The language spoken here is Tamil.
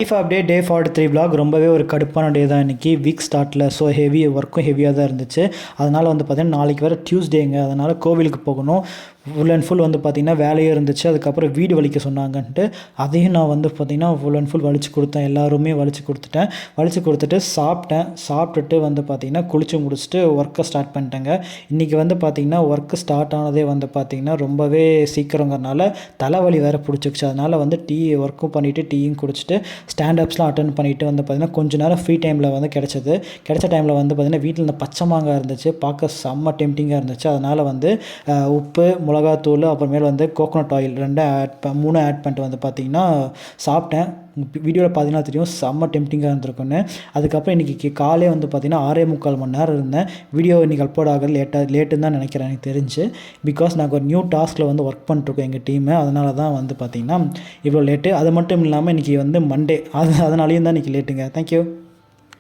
லைஃப் அப்டேட் டே 43 vlog ரொம்பவே ஒரு கடுப்பான டே தான் இன்றைக்கி வீக் ஸ்டார்ட்டில். ஸோ ஒர்க்கும் ஹெவியாக தான் இருந்துச்சு. அதனால் வந்து பார்த்திங்கன்னா நாளைக்கு வேறு டியூஸ்டேங்க, அதனால் கோவிலுக்கு போகணும். ஃபுல் அண்ட் ஃபுல் வந்து பார்த்திங்கன்னா வேலையே இருந்துச்சு. அதுக்கப்புறம் வீடு வலிக்க சொன்னாங்கன்ட்டு அதையும் நான் வந்து பார்த்திங்கன்னா ஃபுல் அண்ட் ஃபுல் வலிச்சு கொடுத்தேன். எல்லாருமே வலிச்சு கொடுத்துட்டு சாப்பிட்டுட்டு வந்து பார்த்திங்கன்னா குளித்து முடிச்சுட்டு ஒர்க்கை ஸ்டார்ட் பண்ணிட்டேங்க. இன்றைக்கி வந்து பார்த்திங்கன்னா ஒர்க்கு ஸ்டார்ட் ஆனதே வந்து பார்த்திங்கன்னா ரொம்பவே சீக்கிரங்கிறனால தலைவலி வேறு பிடிச்சிக்கிச்சு. அதனால் வந்து ஒர்க்கும் பண்ணிவிட்டு டீயும் குடிச்சிட்டு ஸ்டாண்ட் அப்ஸ்லாம் அட்டன் பண்ணிவிட்டு வந்து பார்த்திங்கன்னா கொஞ்சம் நேரம் ஃப்ரீ டைமில் வந்து கிடைச்ச டைமில் வந்து பார்த்திங்கன்னா வீட்டில் இந்த பச்சை மாங்காய் இருந்துச்சு, பார்க்க செம்ம டெம்டிங்காக இருந்துச்சு. அதனால் வந்து உப்பு, மிளகாத்தூள், அப்புறமேல் வந்து கோகோனட் ஆயில் 3 ஆட் பண்ணிட்டு வந்து பார்த்திங்கன்னா சாப்பிட்டேன். வீடியோவில் பார்த்தீங்கன்னா தெரியும் செம்ம டெம்டிங்காக இருந்திருக்குன்னு. அதுக்கப்புறம் இன்றைக்கி காலையே வந்து பார்த்திங்கன்னா 6.25 மணி நேரம் இருந்தேன். வீடியோ இன்றைக்கி அப்லோட் ஆகிறது லேட்டுன்னு தான் நினைக்கிறேன் எனக்கு தெரிஞ்சு. பிகாஸ் நாங்கள் ஒரு நியூ டாஸ்கில் வந்து ஒர்க் பண்ணிட்டுருக்கோம் எங்கள் டீமு. அதனால தான் வந்து பார்த்திங்கன்னா இவ்வளோ லேட்டு. அது மட்டும் இல்லாமல் இன்றைக்கி வந்து மண்டே, அதனாலேயும் தான் இன்றைக்கி லேட்டுங்க. தேங்க்யூ.